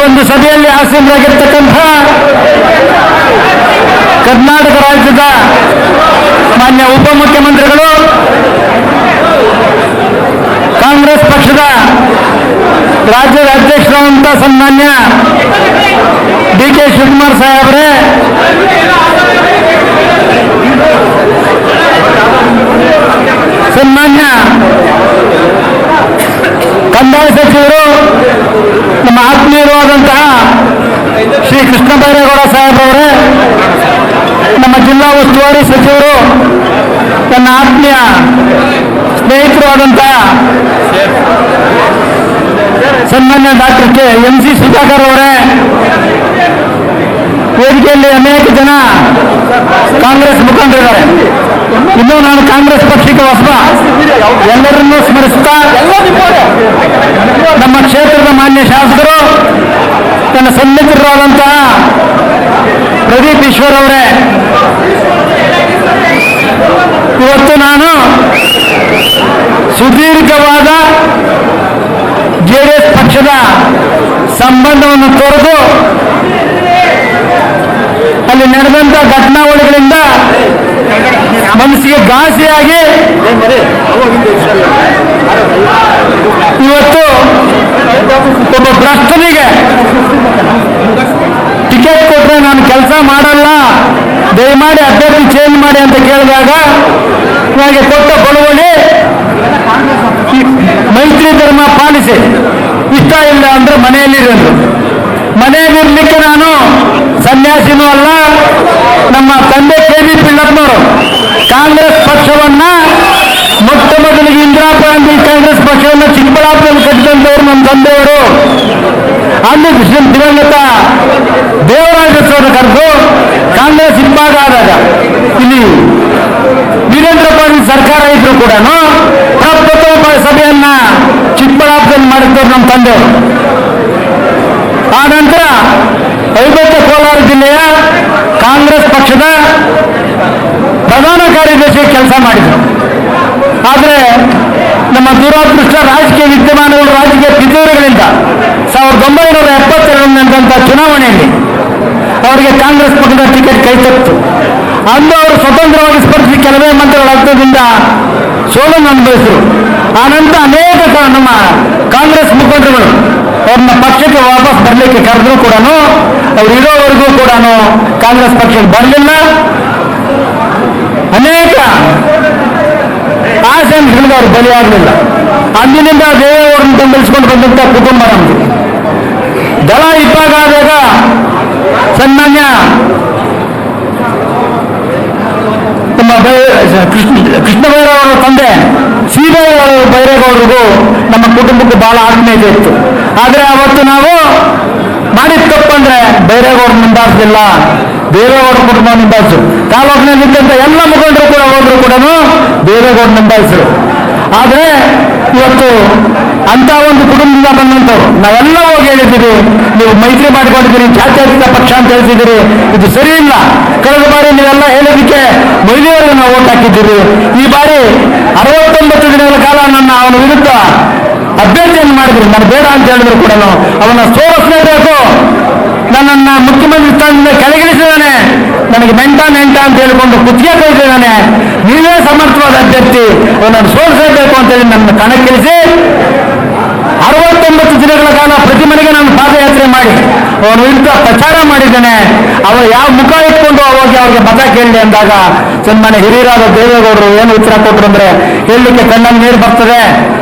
ಒಂದು ಸಭೆಯಲ್ಲಿ ಆಸೀನರಾಗಿರ್ತಕ್ಕಂಥ ಕರ್ನಾಟಕ ರಾಜ್ಯದ ಮಾನ್ಯ ಉಪಮುಖ್ಯಮಂತ್ರಿಗಳು, ಕಾಂಗ್ರೆಸ್ ಪಕ್ಷದ ರಾಜ್ಯದ ಅಧ್ಯಕ್ಷರಾದಂಥ ಸನ್ಮಾನ್ಯ ಡಿ.ಕೆ. ಶಿವಕುಮಾರ್ ಸಾಹೇಬ್ರೆ, ಸನ್ಮಾನ್ಯ ಕಂದಾಯ ಸಚಿವರು, ನಮ್ಮ ಆತ್ಮೀಯರಾದಂತಹ ಶ್ರೀ ಕೃಷ್ಣ ಬೈರೇಗೌಡ ಸಾಹೇಬ್ರವರೇ, ನಮ್ಮ ಜಿಲ್ಲಾ ಉಸ್ತುವಾರಿ ಸಚಿವರು, ನನ್ನ ಆತ್ಮೀಯ ಸ್ನೇಹಿತರು ಆದಂತಹ ಸನ್ಮಾನ್ಯ ಡಾಕ್ಟರ್ ಎಂ.ಸಿ. ಸುಧಾಕರ್ ಅವರೇ, ವೇದಿಕೆಯಲ್ಲಿ ಅನೇಕ ಜನ ಕಾಂಗ್ರೆಸ್ ಮುಖಂಡರಿದ್ದಾರೆ. ಇನ್ನೂ ನಾನು ಕಾಂಗ್ರೆಸ್ ಪಕ್ಷಕ್ಕೆ ಹೊಸಬ, ಎಲ್ಲರನ್ನೂ ಸ್ಮರಿಸುತ್ತಾ ನಮ್ಮ ಕ್ಷೇತ್ರದ ಮಾನ್ಯ ಶಾಸಕರು, ನನ್ನ ಸನ್ನಿಹಿತರಾದಂತಹ ಪ್ರದೀಪ್ ಈಶ್ವರ್ ಅವರೇ, ಇವತ್ತು ನಾನು ಸುದೀರ್ಘವಾದ ಜೆಡಿಎಸ್ ಪಕ್ಷದ ಸಂಬಂಧವನ್ನು ತೊರೆದು ಅಲ್ಲಿ ನಡೆದಂಥ ಘಟನಾವಳಿಗಳಿಂದ ಮನಸ್ಸಿಗೆ ಘಾಸಿಯಾಗಿ ಇವತ್ತು ಒಬ್ಬ ಭ್ರಷ್ಟನಿಗೆ ಟಿಕೆಟ್ ಕೊಟ್ಟರೆ ನಾನು ಕೆಲಸ ಮಾಡಲ್ಲ, ದಯಮಾಡಿ ಅಭ್ಯರ್ಥಿ ಚೇಂಜ್ ಮಾಡಿ ಅಂತ ಕೇಳಿದಾಗ ನನಗೆ ಕೊಟ್ಟ ಬಳುವಳಿ ಮೈತ್ರಿ ಧರ್ಮ ಪಾಲಿಸಿ, ಇಷ್ಟ ಇಲ್ಲ ಅಂದ್ರೆ ಮನೆಯಲ್ಲಿರೋದು. ಮನೆಯಲ್ಲಿರ್ಲಿಕ್ಕೆ ನಾನು ಸನ್ಯಾಸಿನೂ ಅಲ್ಲ. ನಮ್ಮ ತಂದೆ ಕೆ.ವಿ. ಪಿಳ್ಳಪ್ಪನವರು ಕಾಂಗ್ರೆಸ್ ಪಕ್ಷವನ್ನ ಮೊಟ್ಟ ಮೊದಲಿಗೆ ಇಂದಿರಾ ಗಾಂಧಿ ಕಾಂಗ್ರೆಸ್ ಪಕ್ಷವನ್ನು ಚಿಕ್ಕಬಳ್ಳಾಪುರದಲ್ಲಿ ಕಟ್ಟಿದಂತವರು ನಮ್ಮ ತಂದೆಯವರು. ಅಲ್ಲಿ ದಿವಂಗತ ದೇವರಾಜಸ್ವರನ್ನು ಕರೆದು ಕಾಂಗ್ರೆಸ್ ಹಿಂಭಾಗ ಆದಾಗ ಇಲ್ಲಿ ವೀರೇಂದ್ರ ಪಾಟೀಲ್ ಸರ್ಕಾರ ಇದ್ರು ಕೂಡ ಪ್ರಪ್ರಥಮ ಸಭೆಯನ್ನ ಚಿಕ್ಕಬಳ್ಳಾಪುರದಲ್ಲಿ ಮಾಡಿದ್ದವರು ನಮ್ಮ ತಂದೆಯವರು. ಆ ನಂತರ ಅವಿಭಕ್ತ ಕೋಲಾರ ಜಿಲ್ಲೆಯ ಕಾಂಗ್ರೆಸ್ ಪಕ್ಷದ ಪ್ರಧಾನ ಕಾರ್ಯದರ್ಶಿ ಕೆಲಸ ಮಾಡಿದರು. ಆದರೆ ನಮ್ಮ ದುರಾದೃಷ್ಟ ರಾಜಕೀಯ ವಿದ್ಯಮಾನಗಳು, ರಾಜಕೀಯ ಪಿತೂರಿಗಳಿಂದ 1972 ನಡೆದಂಥ ಚುನಾವಣೆಯಲ್ಲಿ ಅವರಿಗೆ ಕಾಂಗ್ರೆಸ್ ಪಕ್ಷದ ಟಿಕೆಟ್ ಕೈತತ್ತು. ಅಂದು ಅವರು ಸ್ವತಂತ್ರವಾಗಿ ಸ್ಪರ್ಧಿಸಿ ಕೆಲವೇ ಮಂತ್ರಿಗಳ ಅರ್ಥದಿಂದ ಸೋಲನ್ನು ಅನುಭವಿಸಿದರು. ಆನಂತರ ಅನೇಕ ನಮ್ಮ ಕಾಂಗ್ರೆಸ್ ಮುಖಂಡರುಗಳು ಅವ್ರನ್ನ ಪಕ್ಷಕ್ಕೆ ವಾಪಸ್ ಬರಲಿಕ್ಕೆ ಕರೆದ್ರು ಕೂಡ ಅವ್ರು ಇರೋವರೆಗೂ ಕೂಡ ಕಾಂಗ್ರೆಸ್ ಪಕ್ಷಕ್ಕೆ ಬರಲಿಲ್ಲ. ಅನೇಕ ಆಶಂಕೆಗಳಿಗೆ ಅವರು ಬಲಿಯಾಗಲಿಲ್ಲ. ಅಂದಿನಿಂದ ದೇವೇಗೌಡರನ್ನು ಬೆಂಬಲಿಸಿಕೊಂಡು ಬಂದಂಥ ಕುಟುಂಬ ನಮ್ಮದು. ದಳ ಇಬ್ಬಾಗ ಆದಾಗ ಸನ್ಮಾನ್ಯ ನಮ್ಮ ಕೃಷ್ಣ ಬೈರೇಗೌಡರ ತಂದೆ ಸಿ.ಬಿ. ಬೈರೇಗೌಡರಿಗೂ ನಮ್ಮ ಕುಟುಂಬಕ್ಕೂ ಬಹಳ ಆತ್ಮೀಯತೆ ಇತ್ತು. ಆದರೆ ಅವತ್ತು ನಾವು ಮಾಡಿದ ತಪ್ಪಂದ್ರೆ ಬೈರೇಗೌಡರು ನಿಂದಾಯಿಸಲಿಲ್ಲ, ದೇವೇಗೌಡ ಕುಟುಂಬ ನಿಂದಾಯಿಸು. ತಾಲೂಕಿನಲ್ಲಿದ್ದಂಥ ಎಲ್ಲ ಮುಖಂಡರು ಕೂಡ ಹೋದ್ರು ಕೂಡ ದೇವೇಗೌಡ ನಿಂದಾಯಿಸರು. ಆದರೆ ಇವತ್ತು ಅಂತ ಒಂದು ಕುಟುಂಬದಿಂದ ಬಂದಂಥವ್ರು ನಾವೆಲ್ಲ ಹೋಗಿ ಹೇಳಿದ್ದೀವಿ, ನೀವು ಮೈತ್ರಿ ಮಾಡಿಕೊಂಡಿದ್ದೀರಿ, ಜಾತ್ಯತೀತ ಪಕ್ಷ ಅಂತ ಹೇಳ್ತಿದ್ದೀರಿ, ಇದು ಸರಿ ಇಲ್ಲ. ಕಳೆದ ಬಾರಿ ನೀವೆಲ್ಲ ಹೇಳೋದಕ್ಕೆ ಮಹಿಳೆಯರಿಗೆ ನಾವು ಓಟ್ ಹಾಕಿದ್ದೀರಿ. ಈ ಬಾರಿ 69 ದಿನಗಳ ಕಾಲ ಅವನ ವಿರುದ್ಧ ಅಭ್ಯರ್ಥಿಯನ್ನು ಮಾಡಿದ್ರು. ನಾನು ಬೇಡ ಅಂತ ಹೇಳಿದ್ರು ಕೂಡ ಅವನ್ನ ಸೋಲಿಸಲೇಬೇಕು. ನನ್ನನ್ನು ಮುಖ್ಯಮಂತ್ರಿ ಸ್ಥಾನದಿಂದ ಕೆಳಗಿಳಿಸಿದ್ದಾನೆ, ನನಗೆ ನೆಂಟ ಅಂತ ಹೇಳಿಕೊಂಡು ಕುತ್ತಿಗೆ ಕೊಯ್ದಿದ್ದಾನೆ. ನೀವೇ ಸಮರ್ಥವಾದ ಅಭ್ಯರ್ಥಿ, ಅವನನ್ನು ಸೋಲಿಸಬೇಕು ಅಂತೇಳಿ ನನ್ನ ಕಣಕ್ಕಿಳಿಸಿ 69 ದಿನಗಳ ಕಾಲ ಪ್ರತಿ ಮನೆಗೆ ನಾನು ಪಾದಯಾತ್ರೆ ಮಾಡಿ ಅವನ ವಿರುದ್ಧ ಪ್ರಚಾರ ಮಾಡಿದ್ದೇನೆ. ಅವರು ಯಾವ ಮುಖ ಇಟ್ಕೊಂಡು ಹೋಗಿ ಅವ್ರಿಗೆ ಮತ ಕೇಳಿ ಅಂದಾಗ ಸನ್ಮಾನ್ಯ ಹಿರಿಯರಾದ ದೇವೇಗೌಡರು ಏನು ಉತ್ತರ ಕೊಟ್ಟರು ಅಂದ್ರೆ, ಹೇಳಲಿಕ್ಕೆ ಕಣ್ಣಲ್ಲಿ ನೀರು ಬರ್ತದೆ.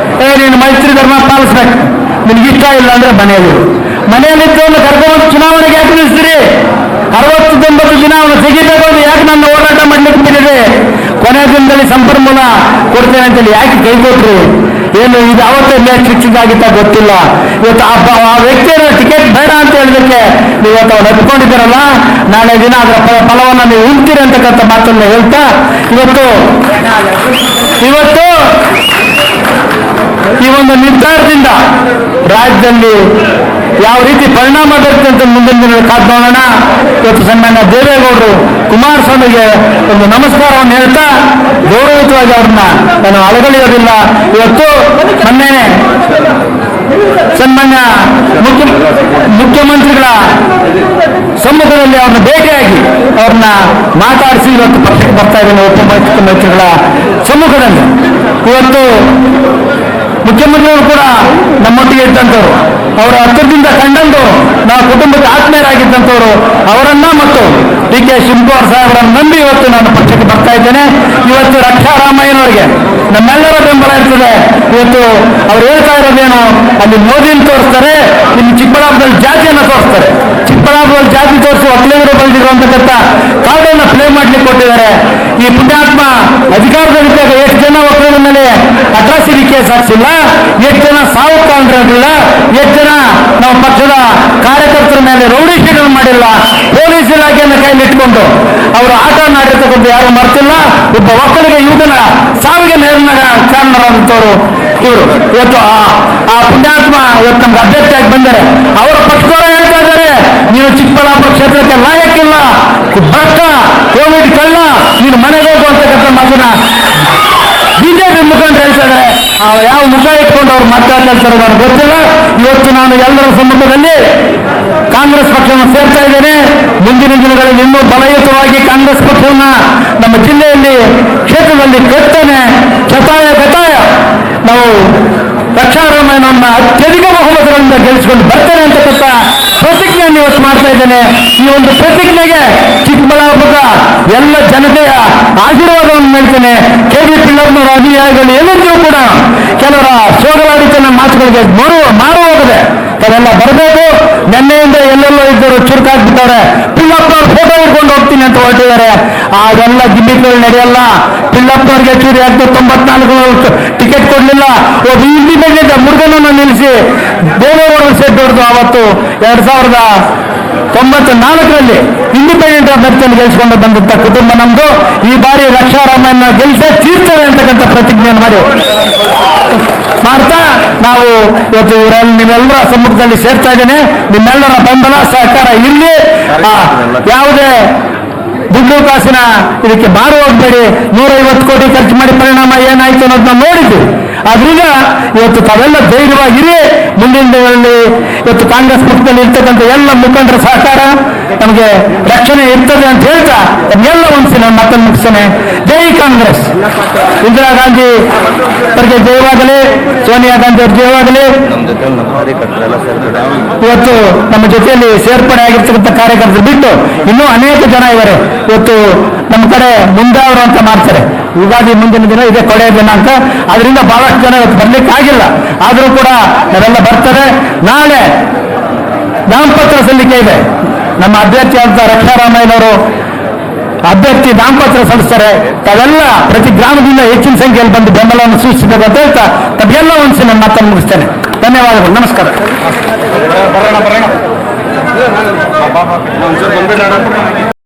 ನೀನು ಮೈತ್ರಿ ಧರ್ಮ ಪಾಲಿಸ್ಬೇಕು, ನಿನ್ಗಿಷ್ಟ ಇಲ್ಲ ಅಂದ್ರೆ ಮನೆಯಲ್ಲಿದ್ದವನು ಕರ್ಕೊಂಡು ಚುನಾವಣೆಗೆ ಯಾಕೆ ನಿಲ್ಲಿಸ್ತೀರಿ? 69 ದಿನ ಅವನು ಸಿಗಿಬೇಕು ಅಂದ್ರೆ ಯಾಕೆ ನನ್ನ ಹೋರಾಟ ಮಾಡ್ಲಿಕ್ಕೆ ಬಿಟ್ಟಿದೆ? ಕೊನೆ ದಿನದಲ್ಲಿ ಸಂಪನ್ಮೂಲ ಕೊಡ್ತೇನೆ ಅಂತೇಳಿ ಯಾಕೆ ಕೈಗೊಟ್ರಿ? ಏನು ಇದು ಅವತ್ತೇ ಫಿಕ್ಸಿಂಗ್ ಆಗಿತ್ತ ಗೊತ್ತಿಲ್ಲ. ಇವತ್ತು ಆ ವ್ಯಕ್ತಿಯನ್ನು ಟಿಕೆಟ್ ಬೇಡ ಅಂತ ಹೇಳಿದಕ್ಕೆ ನೀವು ಇವತ್ತು ಅವ್ರು ನೆಚ್ಕೊಂಡಿದ್ದೀರಲ್ಲ, ನಾಳೆ ದಿನ ಅದರ ಫಲವನ್ನು ನೀವು ಉಂತೀರಿ ಅಂತಕ್ಕಂಥ ಮಾತನ್ನು ಹೇಳ್ತಾ ಇವತ್ತು ಈ ಒಂದು ನಿರ್ಧಾರದಿಂದ ರಾಜ್ಯದಲ್ಲಿ ಯಾವ ರೀತಿ ಪರಿಣಾಮ ಬರುತ್ತೆ ಅಂತ ಮುಂದಿನ ದಿನ ಕಾದು ನೋಡೋಣ. ಇವತ್ತು ಸನ್ಮಾನ್ಯ ದೇವೇಗೌಡರು ಕುಮಾರಸ್ವಾಮಿಗೆ ಒಂದು ನಮಸ್ಕಾರವನ್ನು ಹೇಳ್ತಾ ಗೌರವಯುತವಾಗಿ ಅವ್ರನ್ನ ನಾನು ಅಳಗಳೆಯೋದಿಲ್ಲ. ಇವತ್ತು ಮೊನ್ನೆ ಸನ್ಮಾನ್ಯ ಮುಖ್ಯಮಂತ್ರಿಗಳ ಸಮ್ಮುಖದಲ್ಲಿ ಅವ್ರನ್ನ ಭೇಟಿಯಾಗಿ ಅವ್ರನ್ನ ಮಾತಾಡಿಸಿ ಇವತ್ತು ಪಕ್ಷಕ್ಕೆ ಬರ್ತಾ ಇದ್ದೇನೆ. ಉಪಮುಖ್ಯಮಂತ್ರಿಗಳ ಸಮ್ಮುಖದಲ್ಲಿ ಇವತ್ತು ಮುಖ್ಯಮಂತ್ರಿಗಳು ಕೂಡ ನಮ್ಮೊಟ್ಟಿಗೆ ಇದ್ದಂಥವ್ರು, ಅವರ ಹತ್ತಿರದಿಂದ ಕಂಡಂದು ನಾವು ಕುಟುಂಬಕ್ಕೆ ಆತ್ಮೀಯರಾಗಿದ್ದಂಥವ್ರು, ಅವರನ್ನ ಮತ್ತು ಡಿ ಕೆ ಶಿವಕುಮಾರ್ ಸಾಹೇಬರನ್ನು ನಂಬಿ ಇವತ್ತು ನಾನು ಪಕ್ಷಕ್ಕೆ ಬರ್ತಾ ಇದ್ದೇನೆ. ಇವತ್ತು ರಕ್ಷಾ ರಾಮಯ್ಯನವರಿಗೆ ನಮ್ಮೆಲ್ಲರ ಬೆಂಬಲ ಇರ್ತದೆ. ಇವತ್ತು ಅವ್ರು ಹೇಳ್ತಾ ಇರೋದೇನು, ಅಲ್ಲಿ ಮೋದಿನ ತೋರಿಸ್ತಾರೆ, ಇಲ್ಲಿ ಚಿಕ್ಕಬಳ್ಳಾಪುರದಲ್ಲಿ ಜಾತಿಯನ್ನು ತೋರಿಸ್ತಾರೆ. ಚಿಕ್ಕಬಳ್ಳಾಪುರದಲ್ಲಿ ಜಾತಿ ತೋರಿಸಿ ಒಕ್ಕಲಿಗರು ಬಂದಿರುವಂತಕ್ಕಂಥ ಕಾರ್ಡನ್ನು ಪ್ಲೇ ಮಾಡ್ಲಿಕ್ಕೆ ಕೊಟ್ಟಿದ್ದಾರೆ. ಈ ಪುಣ್ಯಾತ್ಮ ಅಧಿಕಾರದಲ್ಲಿದ್ದಾಗ ಎಷ್ಟು ಜನ ಒಕ್ಕಲಿಗರ ಮೇಲೆ ಅಟ್ರಾಸಿಟಿ ಕೇಸ್ ಹಾಕ್ಸಿಲ್ಲ, ಎಷ್ಟು ಜನ ಸಾವು ಕಾಣಿರಲಿಲ್ಲ, ಎಷ್ಟು ಜನ ನಮ್ಮ ಪಕ್ಷದ ಕಾರ್ಯಕರ್ತರ ಮೇಲೆ ರೌಡಿ ಶೀಟನ್ನು ಮಾಡಿಲ್ಲ. ಪೊಲೀಸ್ ಇಲಾಖೆಯನ್ನು ಕೈಲಿಟ್ಕೊಂಡು ಅವರು ಆಟ ಮಾಡಿರ್ತಕ್ಕಂಥ ಯಾರು ಮರ್ತಿಲ್ಲ. ಒಬ್ಬ ಒಕ್ಕಲಿಗ ಯುವಕನ ಸಾವಿಗೆ ಕಾರಣರಾದಂಥವ್ರು ಇವರು. ಇವತ್ತು ಆ ಪುಣ್ಯಾತ್ಮ ಇವತ್ತು ನಮ್ಗೆ ಅಭ್ಯರ್ಥಿಯಾಗಿ ಬಂದರೆ ಅವರ ಪಕ್ಷದವರೇ ಹೇಳ್ತಾ ಇದ್ದಾರೆ, ನೀವು ಚಿಕ್ಕಬಳ್ಳಾಪುರ ಕ್ಷೇತ್ರಕ್ಕೆ ಲಾಯಕ್ಕಿಲ್ಲ, ಭ್ರಷ್ಟ, ಕೋವಿಡ್ ಕಳ್ಳ, ನೀನು ಮನೆಗೆ ಹೋಗು ಅಂತಕ್ಕಂಥ ಮಾತನ್ನ ಬಿಜೆಪಿ ಮುಖಂಡರು ಹೇಳ್ತಾ ಇದ್ದಾರೆ. ಯಾವ ಮುಖ ಇಟ್ಕೊಂಡು ಅವ್ರು ಮಾತಾಡ್ತಾರೆ ನನಗೆ ಗೊತ್ತಿಲ್ಲ. ಇವತ್ತು ನಾನು ಎಲ್ಲರ ಸಮ್ಮುಖದಲ್ಲಿ ಕಾಂಗ್ರೆಸ್ ಪಕ್ಷವನ್ನು ಸೇರ್ತಾ ಇದ್ದೇನೆ. ಮುಂದಿನ ದಿನಗಳಲ್ಲಿ ಇನ್ನೂ ಬಲಯುತವಾಗಿ ಕಾಂಗ್ರೆಸ್ ಪಕ್ಷವನ್ನ ನಮ್ಮ ಜಿಲ್ಲೆಯಲ್ಲಿ ಕ್ಷೇತ್ರದಲ್ಲಿ ಕಟ್ತಾನೆ ಗತಾಯ ನಾವು ರಕ್ಷಾರಾಮಯ್ಯನವನ್ನ ಅತ್ಯಧಿಕ ಬಹುಮತಗಳಿಂದ ಗೆಲ್ಲಿಸಿಕೊಂಡು ಬರ್ತೇನೆ ಅಂತಕ್ಕಂಥ ಪ್ರತಿಜ್ಞೆಯನ್ನು ಇವತ್ತು ಮಾಡ್ತಾ ಇದ್ದೇನೆ. ಈ ಒಂದು ಪ್ರತಿಜ್ಞೆಗೆ ಚಿಕ್ಕಬಳ್ಳಾಪುರದ ಎಲ್ಲ ಜನತೆಯ ಆಶೀರ್ವಾದವನ್ನು ನೀಡ್ತೇನೆ. ಕೆ ಬಿ ಪಿಳ್ಳಪ್ಪನವರ ಅನುಯಾಯಿಗಳು ಏನಿದ್ರು ಕೂಡ ಕೆಲವರ ಸೋಗಲಾಡಿತನ ಮಾತುಗಳಿಗೆ ಮಾರು ಹೋಗದೆ ಅದೆಲ್ಲ ಬರಬೇಕು. ನಿನ್ನೆಯಿಂದ ಎಲ್ಲೆಲ್ಲೋ ಇದ್ದರು ಚುರುಕಾಗ್ಬಿಟ್ಟವ್ರೆ. ಪಿಳ್ಳಪ್ಪನವ್ರ ಫೋಟೋ ಇಟ್ಕೊಂಡು ಹೋಗ್ತೀನಿ ಅಂತ ಹೊರಟಿದ್ದಾರೆ. ಅದೆಲ್ಲ ಗಿಮಿಕ್ಗಳು ನಡೆಯಲ್ಲ. ಪಿಳ್ಳಪ್ಪನವ್ರಿಗೆ ಚೂರಿ ಆಗ್ತದೆ 94 ಟಿಕೆಟ್ ಕೊಡ್ಲಿಲ್ಲ. ಒಬ್ಬ ಇಂಡಿಪೆಂಡೆಂಟ್ ಮುರುಗನನ್ನು ನಿಲ್ಲಿಸಿ ದೇವೇಗೌಡರು ಸೆಟ್ ಹೊಡೆದು ಅವತ್ತು 2094ರಲ್ಲಿ ಇಂಡಿಪೆಂಡೆಂಟ್ ಅಭ್ಯರ್ಥಿಯನ್ನು ಗೆಲ್ಲಿಸಿಕೊಂಡು ಬಂದಂತ ಕುಟುಂಬ ನಮ್ದು. ಈ ಬಾರಿ ರಕ್ಷಾರಾಮಯ್ಯನ ಗೆಲ್ಲಿಸೇ ತೀರ್ತೇವೆ ಅಂತಕ್ಕಂಥ ಪ್ರತಿಜ್ಞೆಯನ್ನು ಮಾಡ್ತಾ ನಾವು ಇವತ್ತು ಇವರಲ್ಲಿ ನೀವೆಲ್ಲರ ಸಮ್ಮುಖದಲ್ಲಿ ಸೇರ್ತಾ ಇದ್ದೇನೆ. ನಿಮ್ಮೆಲ್ಲರ ಬೆಂಬಲ ಸಹಕಾರ ಇಲ್ಲಿ ಯಾವುದೇ ದುಡ್ಡು ಕಾಸಿನ ಇದಕ್ಕೆ ಮಾರು ಹೋಗ್ಬೇಡಿ. 150 ಕೋಟಿ ಖರ್ಚು ಮಾಡಿ ಪರಿಣಾಮ ಏನಾಯ್ತು ಅನ್ನೋದನ್ನ ನೋಡಿದ್ವಿ. ಆದ್ರಿಂದ ಇವತ್ತು ತಾವೆಲ್ಲ ಧೈರ್ಯವಾಗಿರಿ. ಮುಂದಿನ ದಿನಗಳಲ್ಲಿ ಇವತ್ತು ಕಾಂಗ್ರೆಸ್ ಪಕ್ಷದಲ್ಲಿ ಇರ್ತಕ್ಕಂಥ ಎಲ್ಲ ಮುಖಂಡರ ಸಹಕಾರ ನಮಗೆ ರಕ್ಷಣೆ ಇರ್ತದೆ ಅಂತ ಹೇಳ್ತಾ ಎಲ್ಲ ಒಂದ್ಸಿ ನಾನು ಮಾತನ್ನು ಮುಗಿಸ್ತೇನೆ. ಜೈ ಕಾಂಗ್ರೆಸ್. ಇಂದಿರಾ ಗಾಂಧಿ ಅವರಿಗೆ ಜಯವಾಗಲಿ, ಸೋನಿಯಾ ಗಾಂಧಿ ಅವ್ರ ಜಯವಾಗಲಿ. ಇವತ್ತು ನಮ್ಮ ಜೊತೆಯಲ್ಲಿ ಸೇರ್ಪಡೆ ಆಗಿರ್ತಕ್ಕಂಥ ಕಾರ್ಯಕರ್ತರು ಬಿಟ್ಟು ಇನ್ನೂ ಅನೇಕ ಜನ ಇದ್ದಾರೆ. ಇವತ್ತು ನಮ್ಮ ಕಡೆ ಮುಂದಾವರು ಅಂತ ಮಾಡ್ತಾರೆ. ಯುಗಾದಿ ಮುಂದಿನ ದಿನ ಇದೆ ಕೊನೆಯ ದಿನಾಂಕ. ಅದರಿಂದ ಬಹಳಷ್ಟು ಜನ ಇವತ್ತು ಬರ್ಲಿಕ್ಕೆ ಆಗಿಲ್ಲ. ಆದರೂ ಕೂಡ ನಾವೆಲ್ಲ ಬರ್ತಾರೆ. ನಾಳೆ ನಾಮಪತ್ರ ಸಲ್ಲಿಕೆ ಇದೆ. ನಮ್ಮ ಅಭ್ಯರ್ಥಿ ಅಂತ ರಕ್ಷಾರಾಮಯ್ಯನವರು ಅಭ್ಯರ್ಥಿ ನಾಮಪತ್ರ ಸಲ್ಲಿಸ್ತಾರೆ. ತಾವೆಲ್ಲ ಪ್ರತಿ ಗ್ರಾಮದಿಂದ ಹೆಚ್ಚಿನ ಸಂಖ್ಯೆಯಲ್ಲಿ ಬಂದು ಬೆಂಬಲವನ್ನು ಸೂಚಿಸಬೇಕು ಅಂತ ಹೇಳ್ತಾ ತಮ್ಮೆಲ್ಲ ಒಂದ್ಸಿ ನನ್ನ ಮಾತನ್ನು ಮುಗಿಸ್ತೇನೆ. ಧನ್ಯವಾದಗಳು. ನಮಸ್ಕಾರ.